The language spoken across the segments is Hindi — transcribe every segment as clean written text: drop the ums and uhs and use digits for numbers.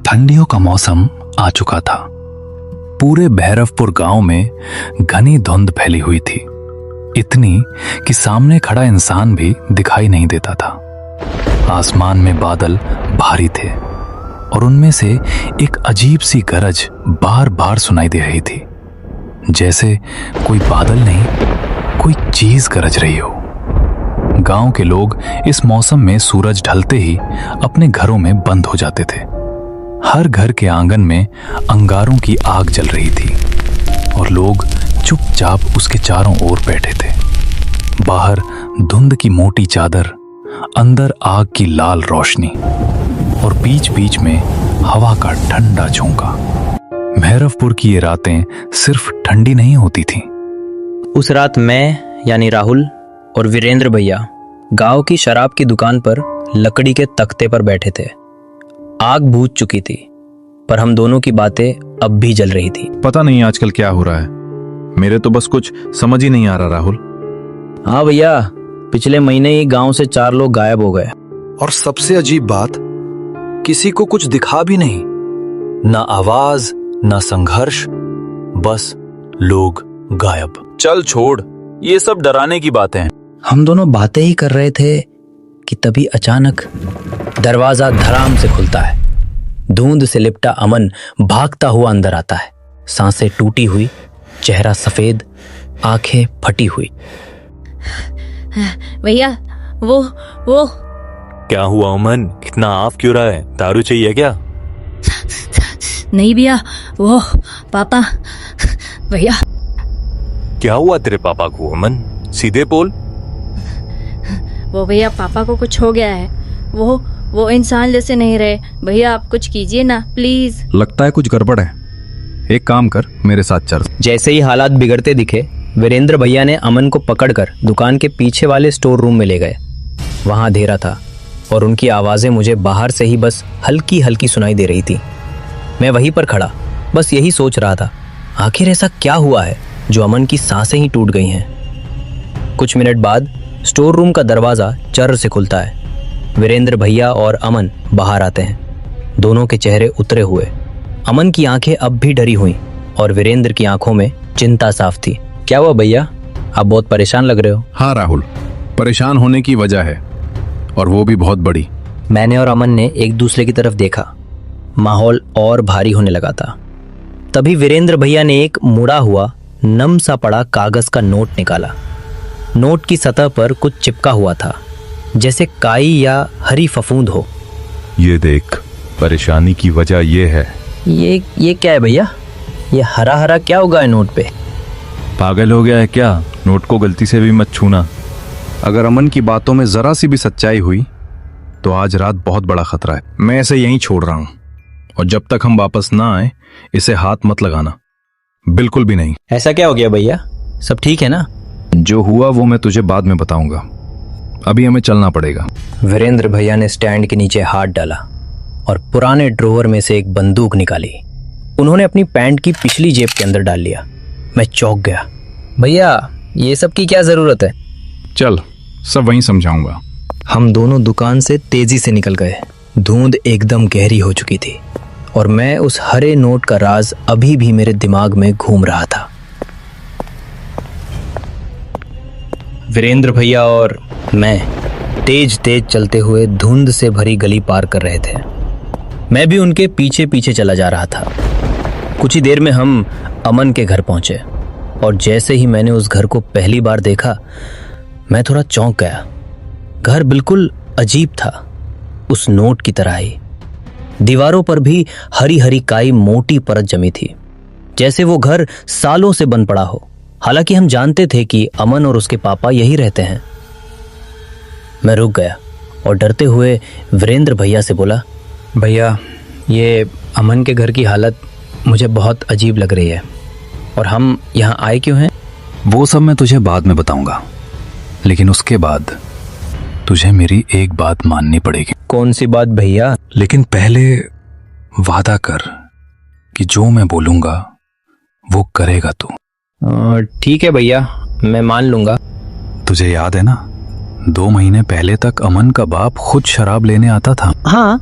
ठंडियों का मौसम आ चुका था। पूरे भैरवपुर गांव में घनी धुंध फैली हुई थी, इतनी कि सामने खड़ा इंसान भी दिखाई नहीं देता था। आसमान में बादल भारी थे और उनमें से एक अजीब सी गरज बार बार सुनाई दे रही थी, जैसे कोई बादल नहीं, कोई चीज गरज रही हो। गांव के लोग इस मौसम में सूरज ढलते ही अपने घरों में बंद हो जाते थे। हर घर के आंगन में अंगारों की आग जल रही थी और लोग चुपचाप उसके चारों ओर बैठे थे। बाहर धुंध की मोटी चादर, अंदर आग की लाल रोशनी और बीच बीच में हवा का ठंडा झोंका। भैरवपुर की ये रातें सिर्फ ठंडी नहीं होती थीं। उस रात मैं यानी राहुल और वीरेंद्र भैया गांव की शराब की दुकान पर लकड़ी के तख्ते पर बैठे थे। आग बुझ चुकी थी, पर हम दोनों की बातें अब भी जल रही थी। पता नहीं आजकल क्या हो रहा है, मेरे तो बस कुछ समझ ही नहीं आ रहा राहुल। हाँ भैया, पिछले महीने ही गांव से 4 लोग गायब हो गए। और सबसे अजीब बात, किसी को कुछ दिखा भी नहीं, ना आवाज ना संघर्ष, बस लोग गायब। चल छोड़, ये सब डराने की बातें हैं। हम दोनों बातें ही कर रहे थे कि तभी अचानक दरवाजा धड़ाम से खुलता है। धुंध से लिपटा अमन भागता हुआ अंदर आता है, सांसें टूटी हुई, चेहरा सफेद, आंखें फटी हुई। भैया वो क्या हुआ अमन, कितना आप क्यों रहा है? दारू चाहिए क्या? नहीं भैया, वो पापा। भैया क्या हुआ तेरे पापा को अमन, सीधे बोल। वो भैया, पापा को कुछ हो गया है। वो इंसान जैसे नहीं रहे। भैया आप कुछ कीजिए ना प्लीज। लगता है कुछ गड़बड़ है, एक काम कर, मेरे साथ चल। जैसे ही हालात बिगड़ते दिखे, वीरेंद्र भैया ने अमन को पकड़कर दुकान के पीछे वाले स्टोर रूम में ले गए। वहां अंधेरा था और उनकी आवाजें मुझे बाहर से ही बस हल्की हल्की सुनाई दे रही थी। मैं वहीं पर खड़ा बस यही सोच रहा था, आखिर ऐसा क्या हुआ है जो अमन की सांसें ही टूट गई हैं। कुछ मिनट बाद स्टोर रूम का दरवाजा चर्र से खुलता है। वीरेंद्र भैया और अमन बाहर आते हैं, दोनों के चेहरे उतरे हुए। अमन की आंखें अब भी डरी हुई और वीरेंद्र की आंखों में चिंता साफ थी। क्या हुआ भैया, आप बहुत परेशान लग रहे हो? हाँ राहुल, परेशान होने की वजह है, और वो भी बहुत बड़ी। मैंने और अमन ने एक दूसरे की तरफ देखा। माहौल और भारी होने लगा था। तभी वीरेंद्र भैया ने एक मुड़ा हुआ नम सा पड़ा कागज का नोट निकाला। नोट की सतह पर कुछ चिपका हुआ था, जैसे काई या हरी फफूंद हो। ये देख, परेशानी की वजह ये है। ये क्या है भैया? ये हरा हरा क्या होगा है नोट पे? पागल हो गया है क्या? नोट को गलती से भी मत छूना। अगर अमन की बातों में जरा सी भी सच्चाई हुई तो आज रात बहुत बड़ा खतरा है। मैं इसे यहीं छोड़ रहा हूँ, और जब तक हम वापस ना आए इसे हाथ मत लगाना, बिल्कुल भी नहीं। ऐसा क्या हो गया भैया, सब ठीक है ना? जो हुआ वो मैं तुझे बाद में बताऊंगा, अभी हमें चलना पड़ेगा। वीरेंद्र भैया ने स्टैंड के नीचे हाथ डाला और पुराने ड्रॉवर में से एक बंदूक निकाली। उन्होंने अपनी पैंट की पिछली जेब के अंदर डाल लिया। मैं चौंक गया। भैया ये सब की क्या जरूरत है? चल, सब वहीं समझाऊंगा। हम दोनों दुकान से तेजी से निकल गए। धुंध एकदम गहरी हो चुकी थी और मैं उस हरे नोट का राज अभी भी मेरे दिमाग में घूम रहा था। वीरेंद्र भैया और मैं तेज तेज चलते हुए धुंध से भरी गली पार कर रहे थे। मैं भी उनके पीछे पीछे चला जा रहा था। कुछ ही देर में हम अमन के घर पहुंचे और जैसे ही मैंने उस घर को पहली बार देखा, मैं थोड़ा चौंक गया। घर बिल्कुल अजीब था, उस नोट की तरह ही। दीवारों पर भी हरी हरी काई मोटी परत जमी थी, जैसे वो घर सालों से बंद पड़ा हो। हालांकि हम जानते थे कि अमन और उसके पापा यही रहते हैं। मैं रुक गया और डरते हुए वीरेंद्र भैया से बोला, भैया ये अमन के घर की हालत मुझे बहुत अजीब लग रही है, और हम यहाँ आए क्यों हैं? वो सब मैं तुझे बाद में बताऊंगा, लेकिन उसके बाद तुझे मेरी एक बात माननी पड़ेगी। कौन सी बात भैया? लेकिन पहले वादा कर कि जो मैं बोलूंगा वो करेगा तू। ठीक है भैया, मैं मान लूंगा। तुझे याद है ना, 2 महीने पहले तक अमन का बाप खुद शराब लेने आता था। हाँ,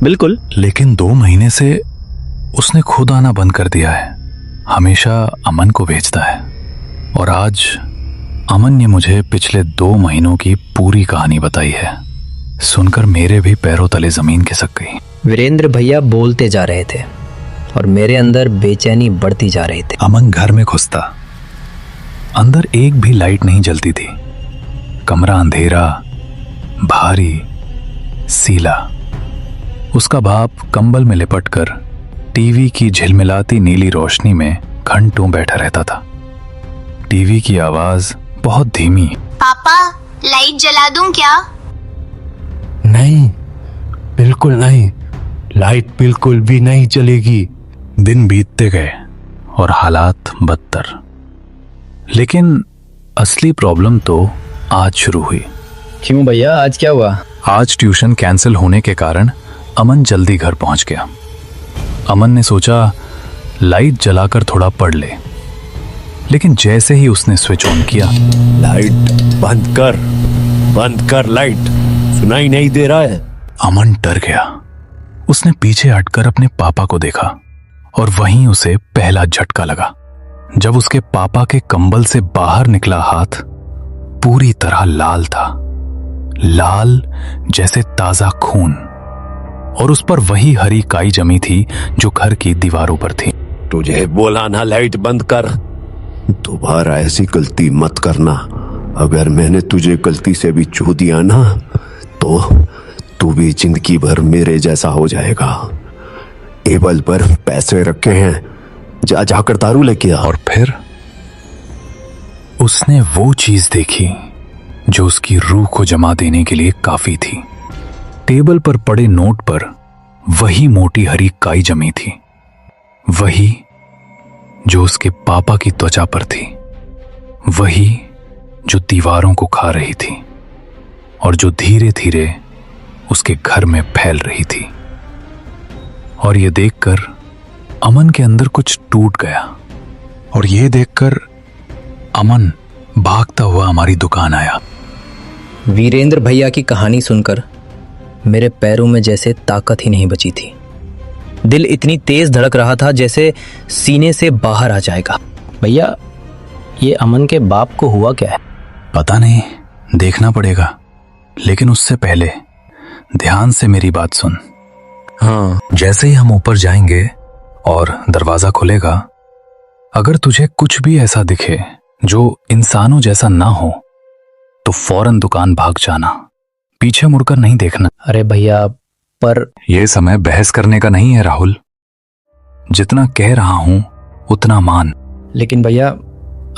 बिल्कुल। लेकिन 2 महीने से उसने खुद आना बंद कर दिया है। हमेशा अमन को भेजता है। और आज अमन ने मुझे पिछले 2 महीनों की पूरी कहानी बताई है। सुनकर मेरे भी पैरों तले जमीन खिसक गई। वीरेंद्र भैया बोलते जा रहे थे और मेरे अंदर बेचैनी बढ़ती जा रही थी। अमन घर में घुसता, अंदर एक भी लाइट नहीं जलती थी। कमरा अंधेरा, भारी, सीला। उसका बाप कंबल में लिपटकर टीवी की झिलमिलाती नीली रोशनी में घंटों बैठा रहता था। टीवी की आवाज बहुत धीमी। पापा, लाइट जला दूं क्या? नहीं, बिल्कुल नहीं, लाइट बिल्कुल भी नहीं चलेगी। दिन बीतते गए और हालात बदतर। लेकिन असली प्रॉब्लम तो आज शुरू हुई। क्यों भैया, आज क्या हुआ? आज ट्यूशन कैंसिल होने के कारण अमन जल्दी घर पहुंच गया। अमन ने सोचा लाइट जलाकर थोड़ा पढ़ ले, लेकिन जैसे ही उसने स्विच ऑन किया, लाइट बंद कर लाइट, सुनाई नहीं दे रहा है। अमन डर गया। उसने पीछे हटकर अपने पापा को देखा और वहीं उसे पहला झटका लगा जब उसके पापा के कंबल से बाहर निकला हाथ पूरी तरह लाल था, लाल जैसे ताजा खून। और उस पर वही हरी काई जमी थी जो घर की दीवारों पर थी। तुझे बोला ना लाइट बंद कर, दोबारा ऐसी गलती मत करना। अगर मैंने तुझे गलती से भी छू दिया ना तो तू भी जिंदगी भर मेरे जैसा हो जाएगा। टेबल पर पैसे रखे हैं, जाकर दारू लेके आ। और फिर उसने वो चीज देखी जो उसकी रूह को जमा देने के लिए काफी थी। टेबल पर पड़े नोट पर वही मोटी हरी काई जमी थी, वही जो उसके पापा की त्वचा पर थी, वही जो दीवारों को खा रही थी और जो धीरे धीरे उसके घर में फैल रही थी। और ये देखकर अमन के अंदर कुछ टूट गया। और ये देखकर अमन भागता हुआ हमारी दुकान आया। वीरेंद्र भैया की कहानी सुनकर मेरे पैरों में जैसे ताकत ही नहीं बची थी। दिल इतनी तेज धड़क रहा था जैसे सीने से बाहर आ जाएगा। भैया, ये अमन के बाप को हुआ क्या है? पता नहीं, देखना पड़ेगा। लेकिन उससे पहले ध्यान से मेरी बात सुन। हाँ। जैसे ही हम ऊपर जाएंगे और दरवाजा खुलेगा, अगर तुझे कुछ भी ऐसा दिखे जो इंसानों जैसा ना हो तो फौरन दुकान भाग जाना, पीछे मुड़कर नहीं देखना। अरे भैया, पर यह समय बहस करने का नहीं है राहुल। जितना कह रहा हूं उतना मान। लेकिन भैया,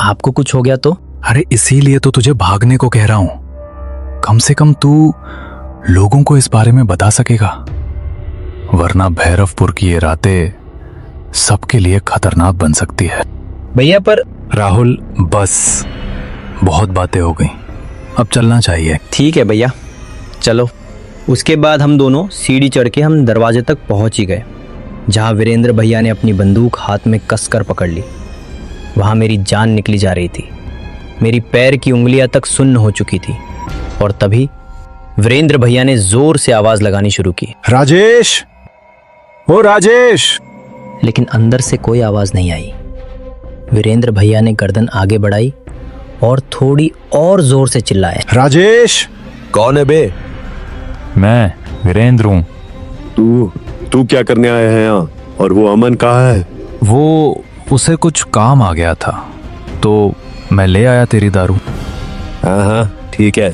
आपको कुछ हो गया तो? अरे इसीलिए तो तुझे भागने को कह रहा हूं। कम से कम तू लोगों को इस बारे में बता सकेगा, वरना भैरवपुर की ये रातें सबके लिए खतरनाक बन सकती है। भैया पर राहुल, बस बहुत बातें हो गई, अब चलना चाहिए। ठीक है भैया, चलो। उसके बाद हम दोनों सीढ़ी चढ़ के हम दरवाजे तक पहुंच ही गए, जहां वीरेंद्र भैया ने अपनी बंदूक हाथ में कसकर पकड़ ली। वहां मेरी जान निकली जा रही थी, मेरी पैर की उंगलियां तक सुन्न हो चुकी थी। और तभी वीरेंद्र भैया ने जोर से आवाज लगानी शुरू की, राजेश, ओ राजेश। लेकिन अंदर से कोई आवाज नहीं आई। वीरेंद्र भैया ने गर्दन आगे बढ़ाई और थोड़ी और जोर से चिल्लाया, राजेश। कौन है बे? मैं वीरेंद्र हूँ। तू क्या करने आया है यहाँ? और वो अमन कहाँ है? वो उसे कुछ काम आ गया था तो मैं ले आया तेरी दारू। हाँ, ठीक है।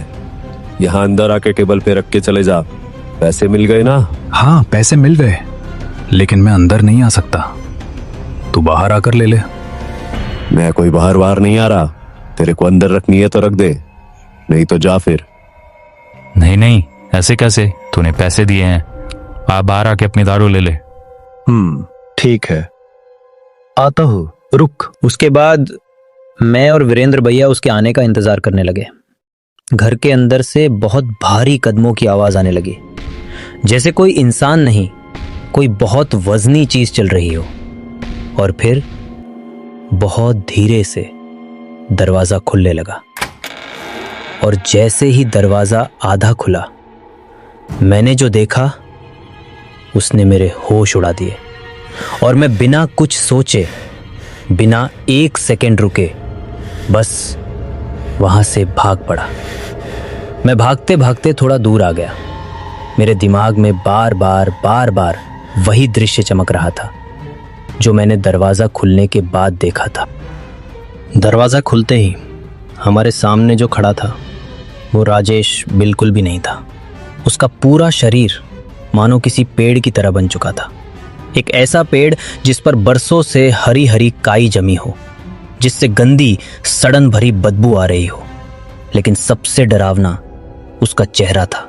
यहाँ अंदर आके टेबल पे रख के चले जा। पैसे मिल गए ना? हाँ, पैसे मिल गए, लेकिन मैं अंदर नहीं आ सकता। तू बाहर आकर ले ले। मैं कोई बाहर नहीं आ रहा। तेरे को अंदर रखनी है तो रख दे, नहीं तो जा फिर। नहीं, ऐसे कैसे? तूने पैसे दिए हैं, आप बाहर आके अपनी दारू ले ले। ठीक है, आता हूँ, रुक। उसके बाद मैं और वीरेंद्र भैया उसके आने का इंतजार करने लगे। घर के अंदर से बहुत भारी कदमों की आवाज आने लगी, जैसे कोई इंसान नहीं, कोई बहुत वजनी चीज चल रही हो। और फिर बहुत धीरे से दरवाजा खुलने लगा। और जैसे ही दरवाजा आधा खुला, मैंने जो देखा उसने मेरे होश उड़ा दिए और मैं बिना कुछ सोचे, बिना 1 सेकंड रुके, बस वहां से भाग पड़ा। मैं भागते भागते थोड़ा दूर आ गया। मेरे दिमाग में बार बार वही दृश्य चमक रहा था जो मैंने दरवाजा खुलने के बाद देखा था। दरवाजा खुलते ही हमारे सामने जो खड़ा था वो राजेश बिल्कुल भी नहीं था। उसका पूरा शरीर मानो किसी पेड़ की तरह बन चुका था। एक ऐसा पेड़ जिस पर बरसों से हरी हरी काई जमी हो, जिससे गंदी सड़न भरी बदबू आ रही हो। लेकिन सबसे डरावना उसका चेहरा था।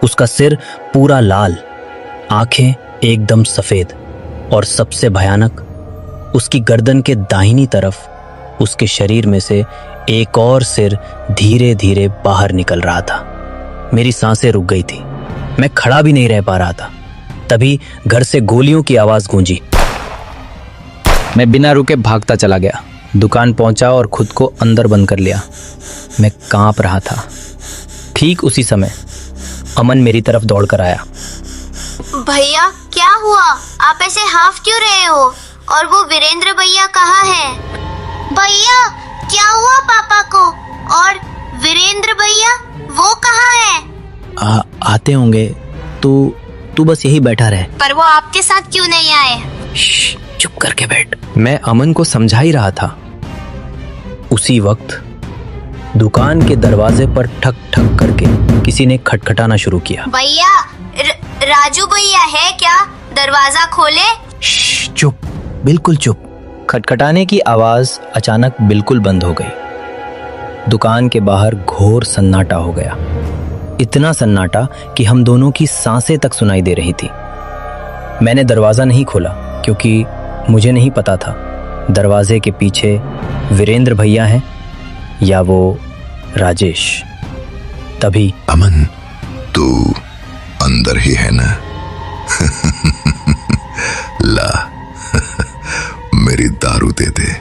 उसका सिर पूरा लाल, आंखें एकदम सफेद, और सबसे भयानक, उसकी गर्दन के दाहिनी तरफ उसके शरीर में से एक और सिर धीरे धीरे बाहर निकल रहा था। मेरी सांसें रुक गई थी। मैं खड़ा भी नहीं रह पा रहा था। तभी घर से गोलियों की आवाज गूंजी। मैं बिना रुके भागता चला गया। दुकान पहुंचा और खुद को अंदर बंद कर लिया। मैं कांप रहा था। ठीक उसी समय अमन मेरी तरफ दौड़कर आया। भैया क्या हुआ? आप ऐसे हाफ क्यों रहे हो? और वो वीरेंद्र भैया कहाँ है? भैया क्या हुआ पापा को? और वीरेंद्र भैया वो कहाँ है? आते होंगे। तू बस यही बैठा रहे। पर वो आपके साथ क्यों नहीं आए? चुप करके बैठ। मैं अमन को समझा ही रहा था। उसी वक्त दुकान के दरवाजे पर ठक ठक करके किसी ने खटखटाना शुरू किया। भैया राजू भैया है क्या? दरवाजा खोले। चुप, बिल्कुल चुप। खटखटाने की आवाज अचानक बिल्कुल बंद हो गई। दुकान के बाहर घोर सन्नाटा हो गया। इतना सन्नाटा कि हम दोनों की सांसें तक सुनाई दे रही थी। मैंने दरवाजा नहीं खोला क्योंकि मुझे नहीं पता था दरवाजे के पीछे वीरेंद्र भैया हैं या वो राजेश। तभी अमन, तू अंदर ही है ना? ला मेरी दारू दे दे।